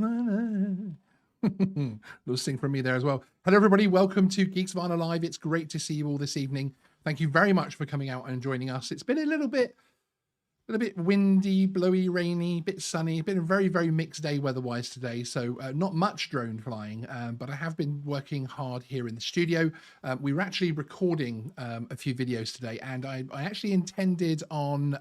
Geeksvana. Little sing from me there as well. Hello, everybody. Welcome to Geeksvana Live. It's great to see you all this evening. Thank you very much for coming out and joining us. It's been a little bit windy, blowy, rainy, bit sunny. Been a very, very mixed day weather-wise today. So not much drone flying, but I have been working hard here in the studio. We were actually recording a few videos today, and I actually intended on...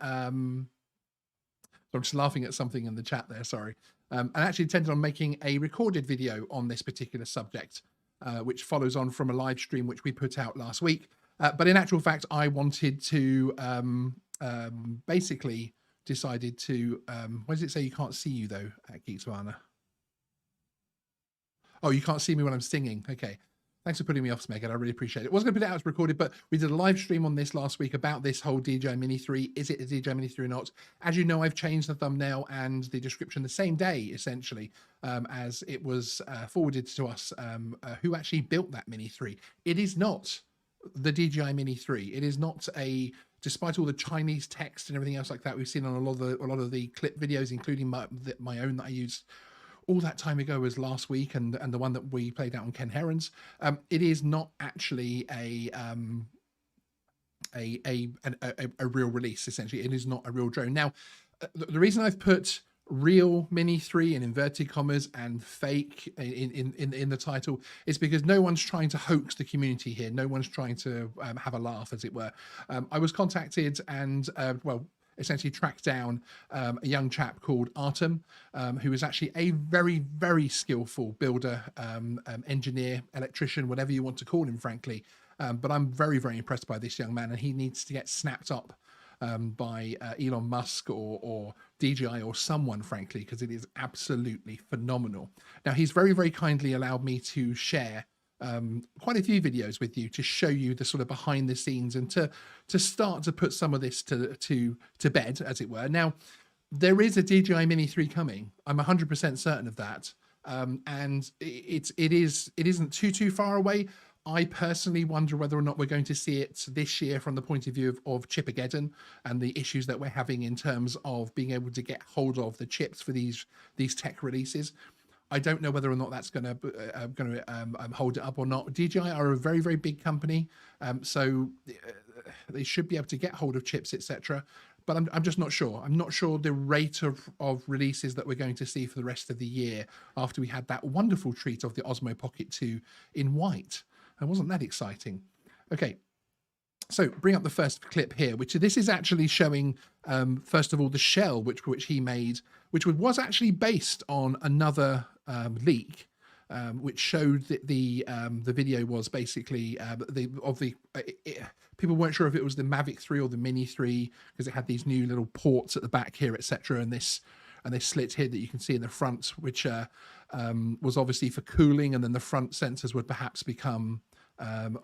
I'm just laughing at something in the chat there, sorry. I actually intended on making a recorded video on this particular subject, which follows on from a live stream which we put out last week. But in actual fact, I wanted to basically decided to, why does it say you can't see you though at Geeksvana? Oh, you can't see me when I'm singing. Okay. Thanks for putting me off, Megan. I really appreciate it. I was going to put it out as recorded, but we did a live stream on this last week about this whole DJI Mini 3. Is it a DJI Mini 3 or not? As you know, I've changed the thumbnail and the description the same day, essentially, as it was forwarded to us, who actually built that Mini 3. It is not the DJI Mini 3. It is not a, despite all the Chinese text and everything else like that we've seen on a lot of the clip videos, including my own that I used all that time ago was last week, and the one that we played out on Ken Heron's. It is not actually a real release. Essentially, it is not a real drone. Now, the reason I've put real Mini 3 in inverted commas and fake in the title is because no one's trying to hoax the community here. No one's trying to have a laugh, as it were. I was contacted and well, essentially tracked down a young chap called Artem, who is actually a very, very skillful builder, engineer, electrician, whatever you want to call him, frankly. But I'm very, very impressed by this young man, and he needs to get snapped up by Elon Musk or DJI or someone, frankly, because it is absolutely phenomenal. Now, he's very, very kindly allowed me to share quite a few videos with you to show you the sort of behind the scenes and to start to put some of this to bed, as it were. Now, there is a DJI Mini 3 coming. I'm 100% certain of that, and it isn't too far away. I personally wonder whether or not we're going to see it this year from the point of view of Chipageddon and the issues that we're having in terms of being able to get hold of the chips for these tech releases. I don't know whether or not that's going to hold it up or not. DJI are a very, very big company, so they should be able to get hold of chips, etc. But I'm just not sure. I'm not sure the rate of releases that we're going to see for the rest of the year after we had that wonderful treat of the Osmo Pocket 2 in white. And wasn't that exciting? Okay. So bring up the first clip here, which this is actually showing, first of all, the shell which he made, which was actually based on another leak, which showed that the video was basically people weren't sure if it was the Mavic 3 or the Mini 3 because it had these new little ports at the back here, etc., and this slit here that you can see in the front, which was obviously for cooling, and then the front sensors would perhaps become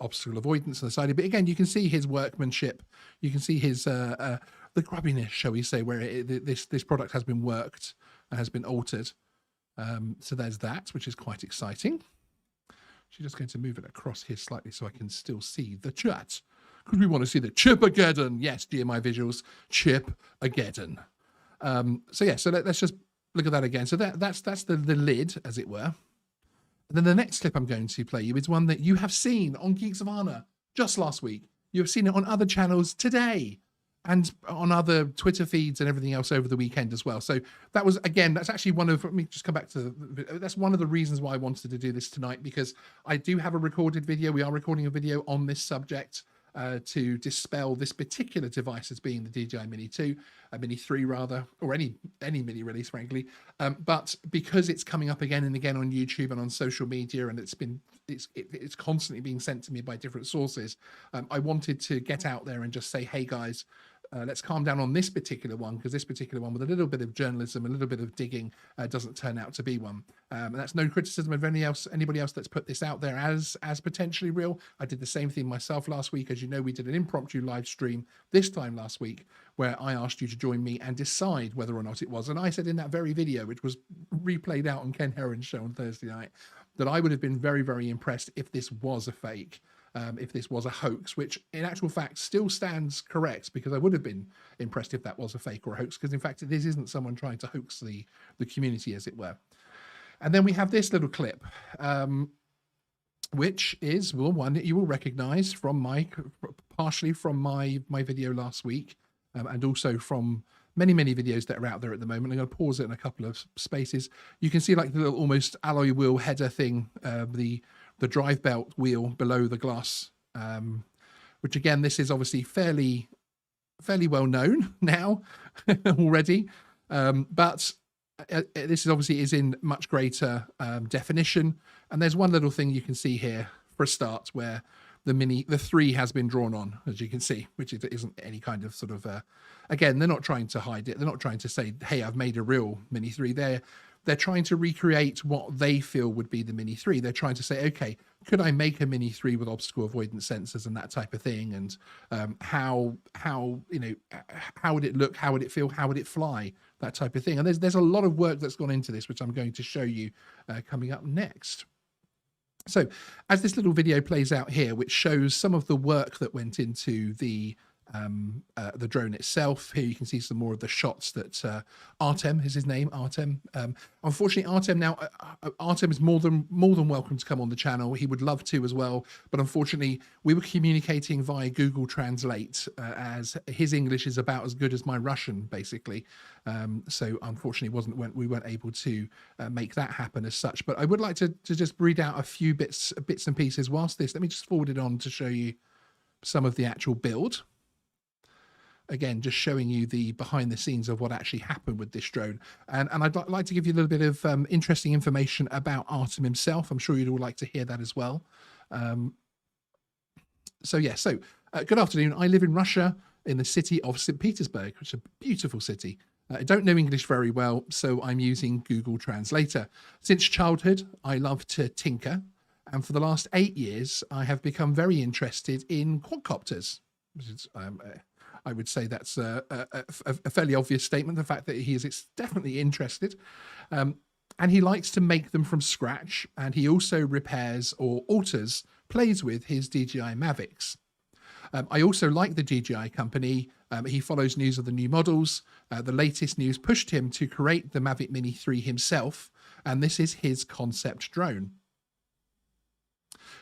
obstacle avoidance on the side. But again, you can see his workmanship. You can see his the grubbiness, shall we say, where this product has been worked and has been altered. So there's that, which is quite exciting. She's just going to move it across here slightly so I can still see the chat, because we want to see the Chipageddon. Yes, DMI visuals, Chipageddon. So yeah, so let's just look at that again. So that's the lid, as it were. And then the next clip I'm going to play you is one that you have seen on Geeksvana just last week. You have seen it on other channels today and on other Twitter feeds and everything else over the weekend as well. So that was, again, that's actually one of, let me just come back to, that's one of the reasons why I wanted to do this tonight, because I do have a recorded video. We are recording a video on this subject to dispel this particular device as being the DJI Mini 2, Mini 3 rather, or any mini release, frankly. But because it's coming up again and again on YouTube and on social media, and it's constantly being sent to me by different sources, I wanted to get out there and just say, hey guys, let's calm down on this particular one, because this particular one with a little bit of journalism, a little bit of digging, doesn't turn out to be one. And that's no criticism of anybody else that's put this out there as potentially real. I did the same thing myself last week. As you know, we did an impromptu live stream this time last week where I asked you to join me and decide whether or not it was. And I said in that very video, which was replayed out on Ken Heron's show on Thursday night, that I would have been very, very impressed if this was a fake. If this was a hoax, which in actual fact still stands correct, because I would have been impressed if that was a fake or a hoax, because in fact this isn't someone trying to hoax the community, as it were. And then we have this little clip, which is one that you will recognize from partially from my video last week, and also from many videos that are out there at the moment. I'm going to pause it in a couple of spaces. You can see like the little almost alloy wheel header thing, the drive belt wheel below the glass, which again, this is obviously fairly well known now already, but this is obviously in much greater definition. And there's one little thing you can see here for a start where the 3 has been drawn on, as you can see, which isn't any kind of sort of again, they're not trying to hide it. They're not trying to say, hey, I've made a real Mini 3. They're trying to recreate what they feel would be the Mini 3. They're trying to say, okay, could I make a Mini 3 with obstacle avoidance sensors and that type of thing? And how would it look? How would it feel? How would it fly? That type of thing. And there's a lot of work that's gone into this, which I'm going to show you coming up next. So as this little video plays out here, which shows some of the work that went into the drone itself. Here you can see some more of the shots that Artem is his name, Artem. Unfortunately, Artem is more than welcome to come on the channel. He would love to as well, but unfortunately, we were communicating via Google Translate, as his English is about as good as my Russian, basically. So unfortunately, we weren't able to make that happen as such. But I would like to just read out a few bits and pieces whilst this. Let me just forward it on to show you some of the actual build. Again, just showing you the behind the scenes of what actually happened with this drone. And I'd like to give you a little bit of interesting information about Artem himself. I'm sure you'd all like to hear that as well. So good afternoon. I live in Russia, in the city of St. Petersburg, which is a beautiful city. I don't know English very well, so I'm using Google Translator. Since childhood, I love to tinker. And for the last 8 years, I have become very interested in quadcopters. Which is, I would say that's a fairly obvious statement, the fact that he is definitely interested. And he likes to make them from scratch. And he also repairs or alters, plays with his DJI Mavics. I also like the DJI company. He follows news of the new models. The latest news pushed him to create the Mavic Mini 3 himself. And this is his concept drone.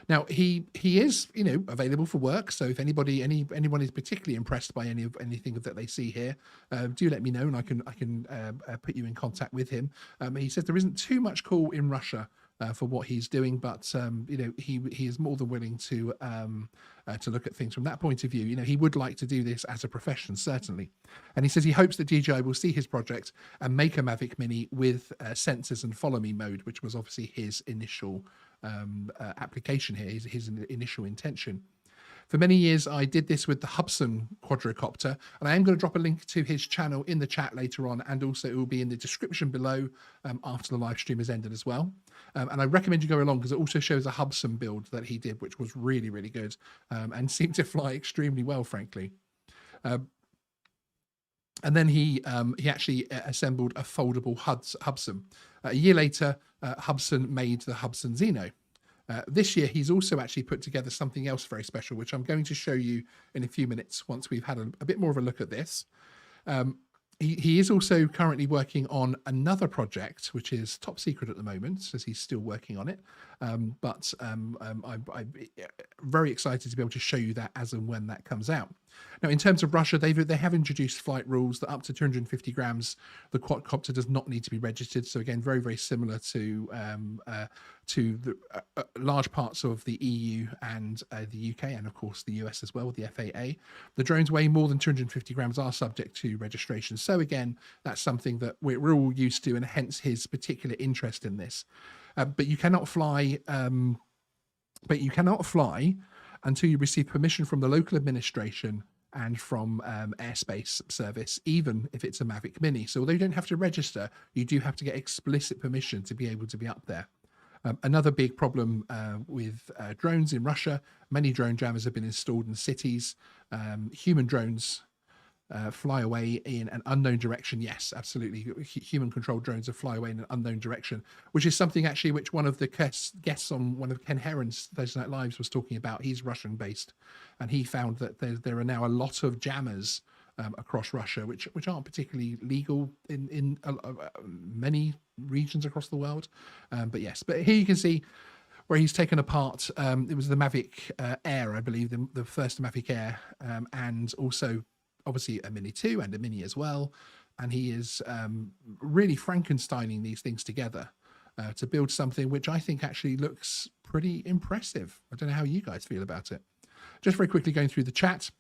Now he is, available for work. So if anyone is particularly impressed by anything that they see here, do let me know, and I can put you in contact with him. He says there isn't too much call in Russia for what he's doing, but he is more than willing to look at things from that point of view. He would like to do this as a profession, certainly. And he says he hopes that DJI will see his project and make a Mavic Mini with sensors and follow me mode, which was obviously his initial application here, his initial intention. For many years, I did this with the Hubsan quadricopter, and I am going to drop a link to his channel in the chat later on, and also it will be in the description below after the live stream has ended as well. And I recommend you go along because it also shows a Hubsan build that he did, which was really good and seemed to fly extremely well, frankly. And then he actually assembled a foldable Hubsan. A year later, Hubsan made the Hubsan Zeno. This year, he's also actually put together something else very special, which I'm going to show you in a few minutes once we've had a bit more of a look at this. He is also currently working on another project, which is top secret at the moment, as he's still working on it. But I'm very excited to be able to show you that as and when that comes out. Now, in terms of Russia, they have introduced flight rules that up to 250 grams, the quadcopter does not need to be registered. So again, very similar to the large parts of the EU and the UK, and of course the US as well, the FAA. The drones weighing more than 250 grams are subject to registration. So again, that's something that we're all used to, and hence his particular interest in this. But you cannot fly. Until you receive permission from the local administration and from airspace service, even if it's a Mavic Mini. So although you don't have to register, you do have to get explicit permission to be able to be up there. Another big problem with drones in Russia, many drone jammers have been installed in cities. Human drones fly away in an unknown direction. Yes, absolutely. Human-controlled drones that fly away in an unknown direction, which is something actually which one of the guests on one of Ken Heron's Thursday Night Lives was talking about. He's Russian-based, and he found that there are now a lot of jammers across Russia, which aren't particularly legal in many regions across the world. But yes, but here you can see where he's taken apart. It was the Mavic Air, I believe, the first Mavic Air, and also obviously a Mini 2 and a Mini as well. And he is really Frankensteining these things together to build something which I think actually looks pretty impressive. I don't know how you guys feel about it. Just very quickly going through the chat.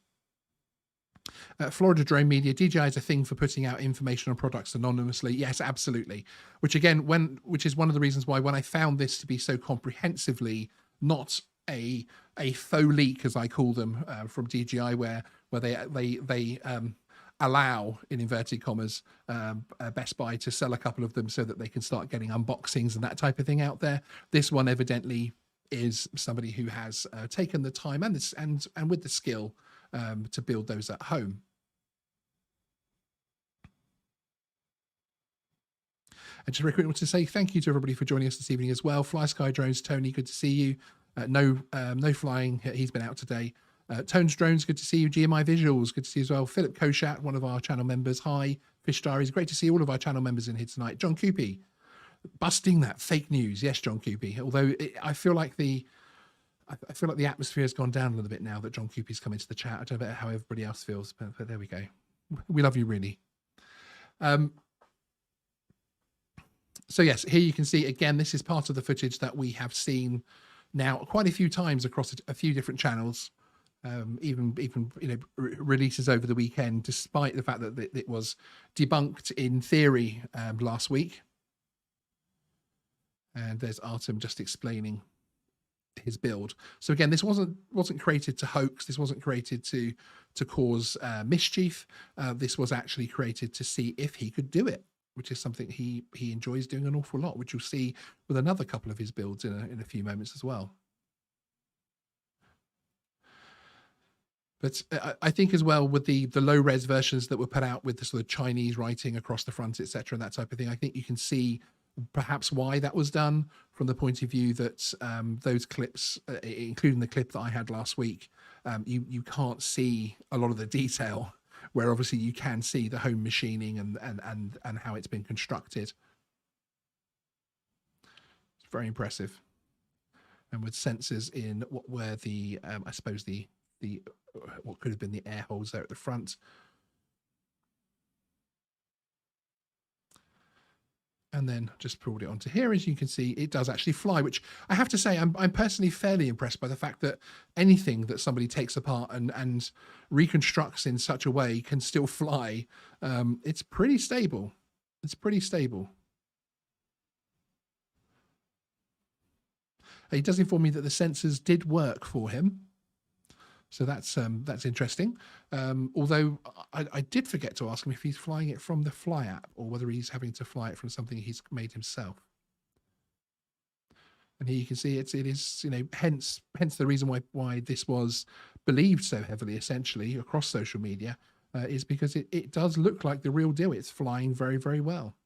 Florida Drone Media, DJI is a thing for putting out information on products anonymously. Yes, absolutely. Which again, which is one of the reasons why when I found this to be so comprehensively not a faux leak, as I call them, from DJI, where they allow, in inverted commas, Best Buy to sell a couple of them so that they can start getting unboxings and that type of thing out there. This one evidently is somebody who has taken the time and with the skill to build those at home. I just very quickly want to say thank you to everybody for joining us this evening as well. Fly Sky Drones, Tony, good to see you. No flying, he's been out today. Tones Drones, good to see you. GMI Visuals, good to see you as well. Philip Koshat, one of our channel members. Hi. Fish Diaries, great to see all of our channel members in here tonight. John Coopy, busting that fake news. Yes, John Coopy. Although I feel like the atmosphere has gone down a little bit now that John Coopy's come into the chat. I don't know how everybody else feels, but there we go. We love you, really. So yes, here you can see again, this is part of the footage that we have seen now quite a few times across a few different channels. Even releases over the weekend, despite the fact that it was debunked in theory last week. And there's Artem just explaining his build. So again, this wasn't created to hoax. This wasn't created to cause mischief. This was actually created to see if he could do it, which is something he enjoys doing an awful lot, which you'll see with another couple of his builds in a few moments as well. But I think as well with the low res versions that were put out with the sort of Chinese writing across the front, etc., and that type of thing, I think you can see perhaps why that was done from the point of view that those clips, including the clip that I had last week, you can't see a lot of the detail, where obviously you can see the home machining and how it's been constructed. It's very impressive. And with sensors in what were the I suppose the what could have been the air holes there at the front. And then just pulled it onto here. As you can see, it does actually fly, which I have to say, I'm personally fairly impressed by the fact that anything that somebody takes apart and reconstructs in such a way can still fly. It's pretty stable. It's pretty stable. He does inform me that the sensors did work for him. So that's interesting. Although I did forget to ask him if he's flying it from the Fly app or whether he's having to fly it from something he's made himself. And here you can see it is, hence the reason why this was believed so heavily, essentially, across social media, is because it does look like the real deal. It's flying very, very well.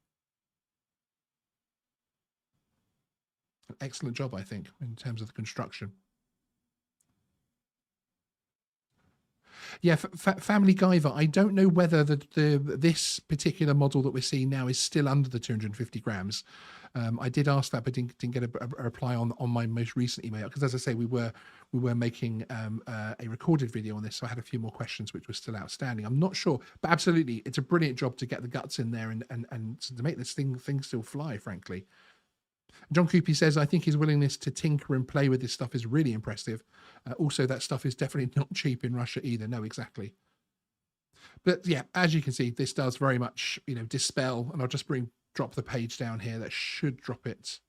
An excellent job, I think, in terms of the construction. Yeah, Family Guyver. I don't know whether this particular model that we're seeing now is still under the 250 grams. I did ask that, but didn't get a reply on my most recent email, because, as I say, we were making a recorded video on this, so I had a few more questions which were still outstanding. I'm not sure, but absolutely, it's a brilliant job to get the guts in there and to make this thing still fly, frankly. John Coopy says, I think his willingness to tinker and play with this stuff is really impressive. Also, that stuff is definitely not cheap in Russia either. No, exactly. But yeah, as you can see, this does very much, dispel, and I'll just drop the page down here. That should drop it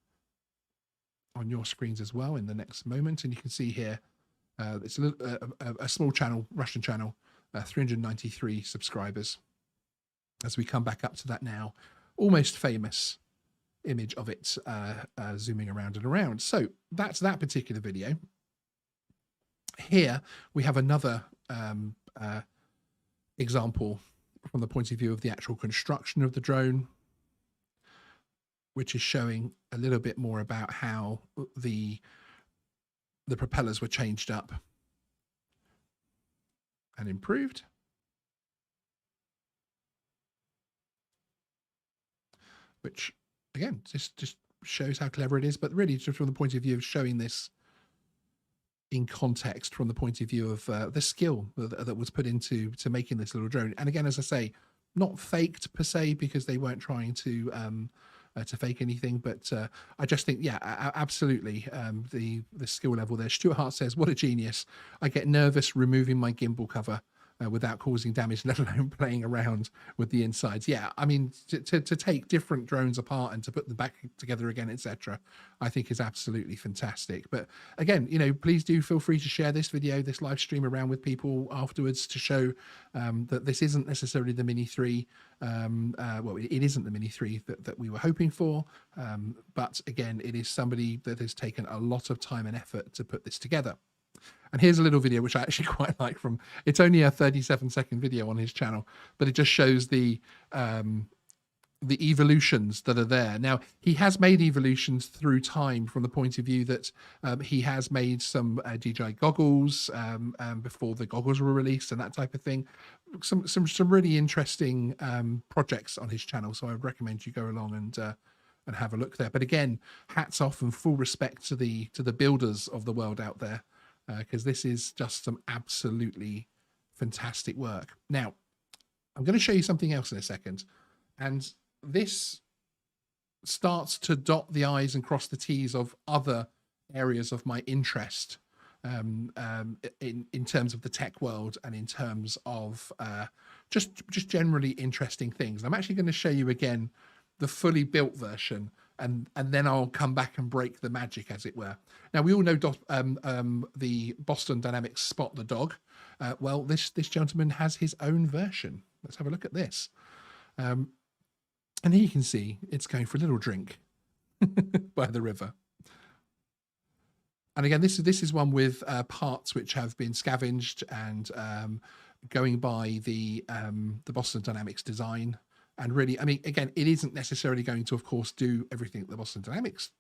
on your screens as well in the next moment. And you can see here, it's a small channel, Russian channel, 393 subscribers. As we come back up to that now, almost famous image of it zooming around and around. So that's that particular video. Here we have another example from the point of view of the actual construction of the drone, which is showing a little bit more about how the propellers were changed up and improved. which again just shows how clever it is, but really just from the point of view of showing this in context, from the point of view of the skill that was put into making this little drone. And again, as I say, not faked per se, because they weren't trying to fake anything, but I just think, yeah, absolutely, the skill level there. Stuart Hart says, what a genius. I get nervous removing my gimbal cover without causing damage, let alone playing around with the insides. Yeah, I mean, to take different drones apart and to put them back together again, etc., I think is absolutely fantastic. But again, you know, please do feel free to share this video, this live stream around with people afterwards, to show that this isn't necessarily the Mini 3. Well, it isn't the Mini 3 that we were hoping for, but again, it is somebody that has taken a lot of time and effort to put this together. And here's a little video which I actually quite like. From, it's only a 37-second video on his channel, but it just shows the evolutions that are there. Now, he has made evolutions through time, from the point of view that he has made some DJI goggles before the goggles were released and that type of thing. Some really interesting projects on his channel, so I would recommend you go along and have a look there. But again, hats off and full respect to the builders of the world out there, because this is just some absolutely fantastic work. Now, I'm going to show you something else in a second, and this starts to dot the I's and cross the T's of other areas of my interest in terms of the tech world, and in terms of just generally interesting things. I'm actually going to show you again the fully built version, and then I'll come back and break the magic, as it were. Now, we all know the Boston Dynamics Spot the Dog. Well, this gentleman has his own version. Let's have a look at this. And here you can see it's going for a little drink by the river. And again, this is one with parts which have been scavenged and going by the Boston Dynamics design. And really, I mean, again, it isn't necessarily going to, of course, do everything the Boston Dynamics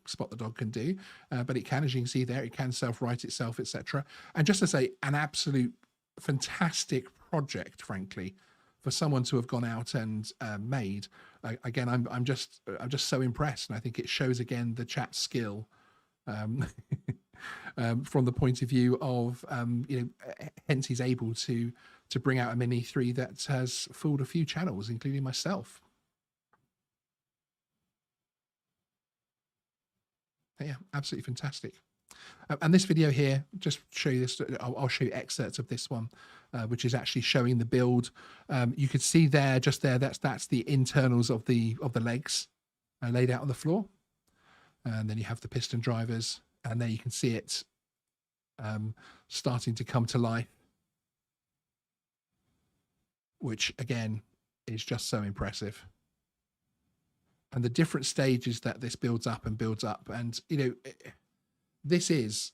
Spot the Dog can do, but it can, as you can see there, it can self-right itself, etc. And just to say, an absolute fantastic project, frankly, for someone to have gone out and made. Again, I'm just so impressed, and I think it shows again the chat skill from the point of view of you know, hence he's able to bring out a Mini 3 that has fooled a few channels, including myself. Yeah, absolutely fantastic. And this video here, just show you this, I'll show you excerpts of this one, which is actually showing the build. You could see there, just there, that's the internals of the legs laid out on the floor. And then you have the piston drivers, and there you can see it starting to come to life, which again is just so impressive. And the different stages that this builds up, and you know, this is,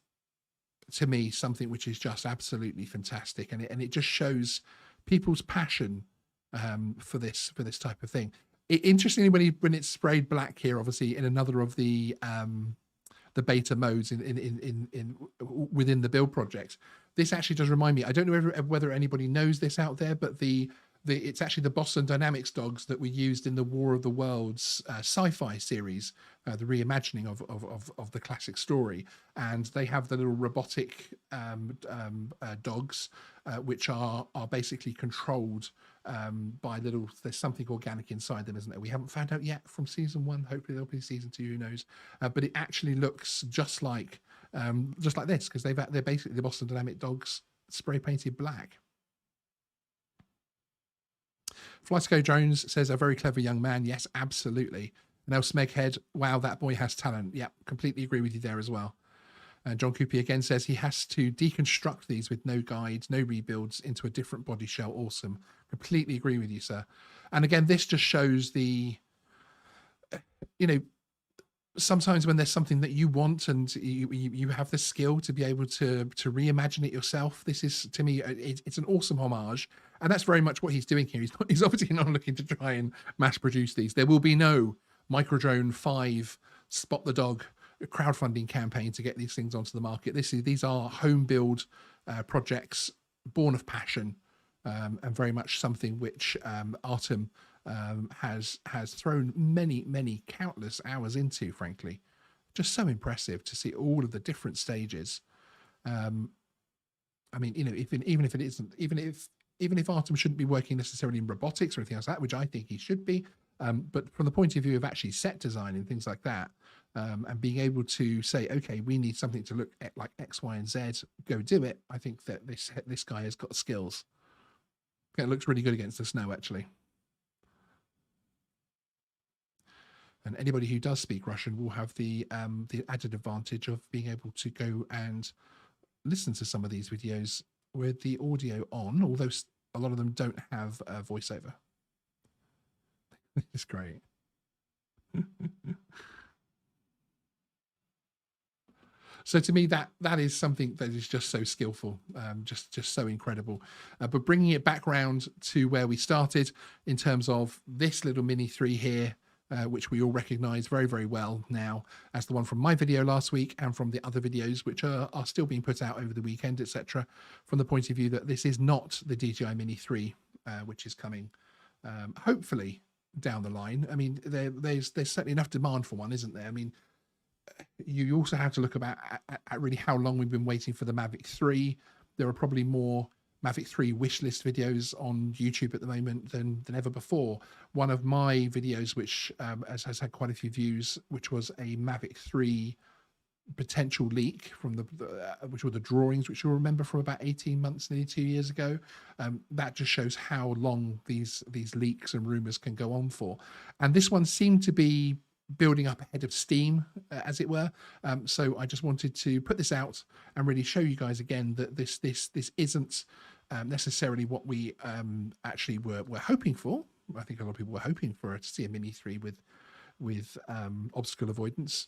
to me, something which is just absolutely fantastic, and it just shows people's passion for this type of thing. Interestingly, when it's sprayed black here, obviously in another of the beta modes within the build project, this actually does remind me. I don't know whether anybody knows this out there, but it's actually the Boston Dynamics dogs that were used in the War of the Worlds sci-fi series, the reimagining of the classic story. And they have the little robotic dogs, which are basically controlled by there's something organic inside them, isn't there? We haven't found out yet from season 1. Hopefully there'll be season 2, who knows? But it actually looks just like this, because they're basically the Boston Dynamic dogs spray painted black. Flightsco Jones says, a very clever young man. Yes, absolutely. Now Smeghead, wow, that boy has talent. Yeah, completely agree with you there as well. John Coopy again says he has to deconstruct these with no guides, no rebuilds, into a different body shell. Awesome. Completely agree with you, sir. And again, this just shows the, you know, sometimes when there's something that you want and you have the skill to be able to reimagine it yourself, this is, to me, it's an awesome homage. And that's very much what he's doing here. He's obviously not looking to try and mass produce these. There will be no Microdrone 5 Spot the Dog crowdfunding campaign to get these things onto the market. These are home build projects born of passion, and very much something which Artem has thrown many countless hours into, frankly. Just so impressive to see all of the different stages. I mean, you know, even if it isn't, even if Artem shouldn't be working necessarily in robotics or anything like that, which I think he should be, but from the point of view of actually set design and things like that, and being able to say, okay, we need something to look at like X, Y, and Z, go do it. I think that this guy has got skills. It looks really good against the snow, actually. And anybody who does speak Russian will have the added advantage of being able to go and listen to some of these videos with the audio on, although a lot of them don't have a voiceover. It's great. So to me, that is something that is just so skillful, just so incredible. But bringing it back round to where we started in terms of this little Mini 3 here, which we all recognize very well now as the one from my video last week and from the other videos which are still being put out over the weekend, etc., from the point of view that this is not the DJI Mini 3, which is coming hopefully down the line. I mean, there's certainly enough demand for one, isn't there? I mean, you also have to look about at really how long we've been waiting for the Mavic 3. There are probably more Mavic 3 wishlist videos on YouTube at the moment than ever before. One of my videos, which has had quite a few views, which was a Mavic 3 potential leak from which were the drawings, which you'll remember from about 18 months, nearly 2 years ago. That just shows how long these leaks and rumors can go on for. And this one seemed to be building up ahead of steam, as it were. So I just wanted to put this out and really show you guys again that this isn't necessarily what we actually were hoping for. I think a lot of people were hoping to see a Mini 3 with obstacle avoidance.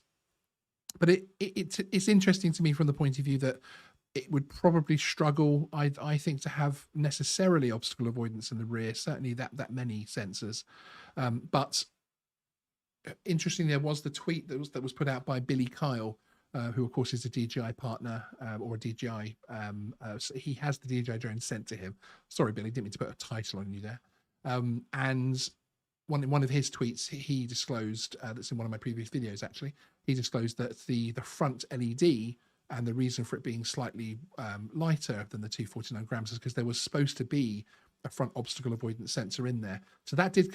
But it's interesting to me from the point of view that it would probably struggle, I think, to have necessarily obstacle avoidance in the rear, certainly that many sensors. But interestingly, there was the tweet that was put out by Billy Kyle, who of course is a DJI partner, or a DJI. So he has the DJI drone sent to him. Sorry, Billy, didn't mean to put a title on you there. And one of his tweets, he disclosed, that's in one of my previous videos actually, he disclosed that the front LED and the reason for it being slightly lighter than the 249 grams is because there was supposed to be a front obstacle avoidance sensor in there. So that did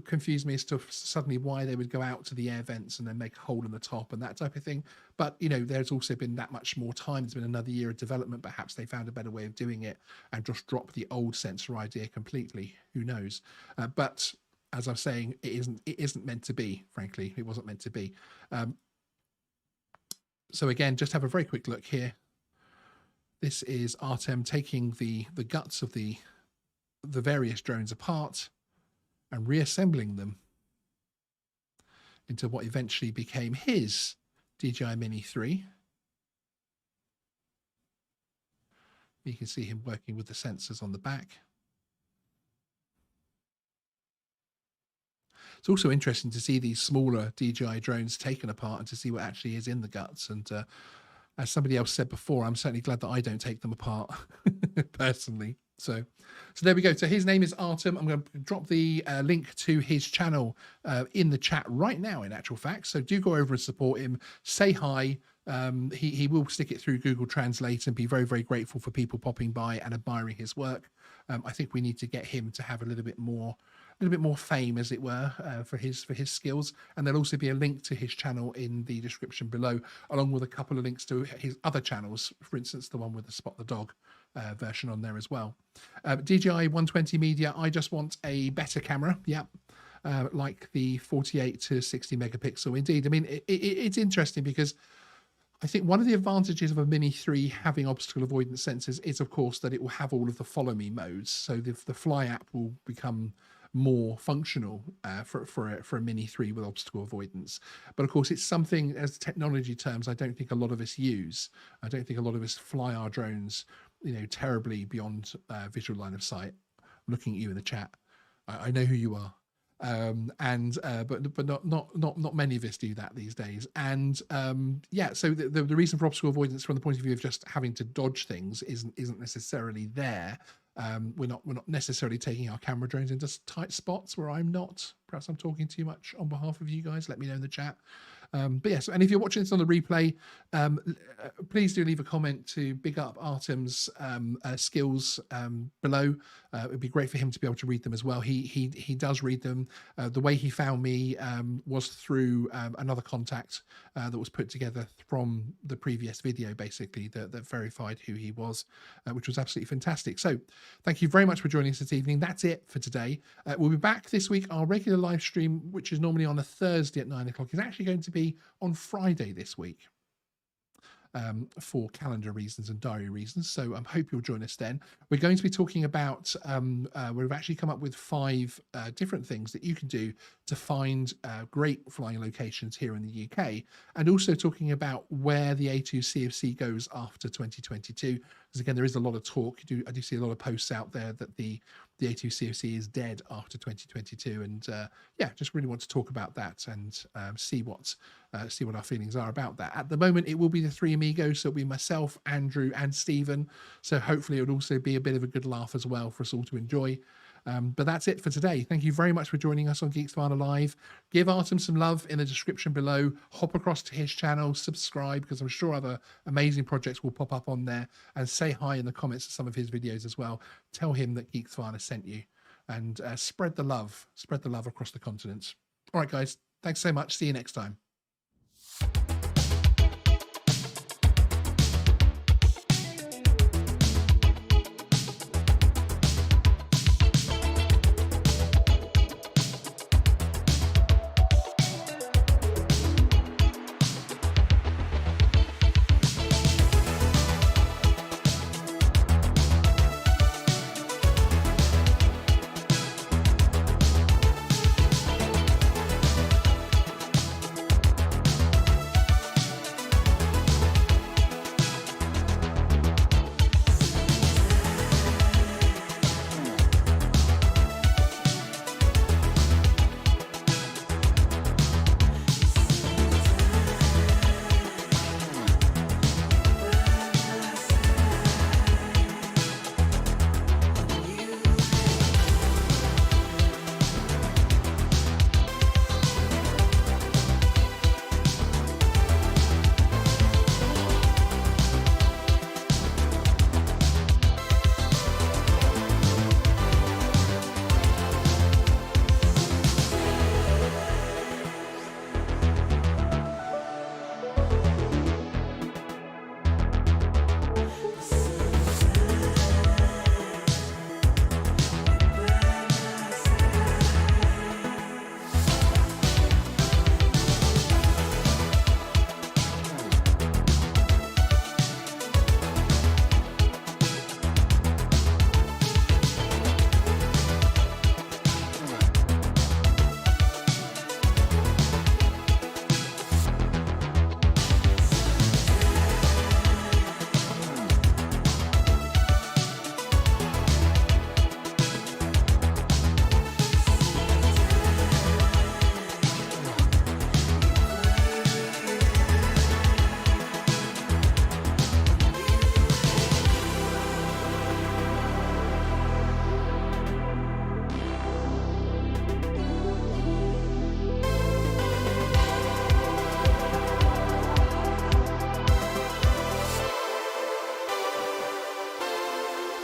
confuse me as to suddenly why they would go out to the air vents and then make a hole in the top and that type of thing. But, you know, there's also been that much more time. There's been another year of development. Perhaps they found a better way of doing it and just dropped the old sensor idea completely. Who knows? But as I'm saying, it isn't meant to be, frankly. It wasn't meant to be. So again, just have a very quick look here. This is Artem taking the guts of the various drones apart and reassembling them into what eventually became his DJI Mini 3. You can see him working with the sensors on the back. It's also interesting to see these smaller DJI drones taken apart and to see what actually is in the guts. And as somebody else said before, I'm certainly glad that I don't take them apart personally. So there we go. So his name is Artem. I'm going to drop the link to his channel in the chat right now, in actual fact. So do go over and support him. Say hi. He will stick it through Google Translate and be very grateful for people popping by and admiring his work. I think we need to get him to have a little bit more fame, as it were, for his skills. And there'll also be a link to his channel in the description below, along with a couple of links to his other channels, for instance the one with the Spot the Dog version on there as well. DJI 120 Media, I just want a better camera. Yeah, like the 48 to 60 megapixel. Indeed, I mean, it's interesting because I think one of the advantages of a Mini 3 having obstacle avoidance sensors is, of course, that it will have all of the follow me modes. So the Fly app will become more functional for a Mini 3 with obstacle avoidance. But of course, it's something, as technology terms, I don't think a lot of us use. I don't think a lot of us fly our drones, you know, terribly beyond visual line of sight. I'm looking at you in the chat. I know who you are. But not many of us do that these days. And yeah, so the reason for obstacle avoidance from the point of view of just having to dodge things isn't necessarily there. we're not necessarily taking our camera drones into tight spots where I'm not. Perhaps I'm talking too much on behalf of you guys. Let me know in the chat. But yes, and if you're watching this on the replay, please do leave a comment to big up Artem's skills below. It'd be great for him to be able to read them as well. He does read them. The way he found me was through another contact that was put together from the previous video, basically, that verified who he was, which was absolutely fantastic. So thank you very much for joining us this evening. That's it for today. We'll be back this week. Our regular live stream, which is normally on a Thursday at 9 o'clock, is actually going to be on Friday this week, for calendar reasons and diary reasons. So I hope you'll join us then. We're going to be talking about, we've actually come up with 5 different things that you can do to find great flying locations here in the UK, and also talking about where the A2 CofC goes after 2022. Because again, there is a lot of talk. I do see a lot of posts out there that the A2 CofC is dead after 2022, and yeah, just really want to talk about that and see what our feelings are about that. At the moment, it will be the 3 amigos, so it'll be myself, Andrew, and Stephen. So hopefully, it would also be a bit of a good laugh as well for us all to enjoy. But that's it for today. Thank you very much for joining us on Geeksvana Live. Give Artem some love in the description below. Hop across to his channel, subscribe, because I'm sure other amazing projects will pop up on there, and say hi in the comments to some of his videos as well. Tell him that Geeksvana sent you, and spread the love across the continents. All right, guys, thanks so much. See you next time.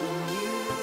You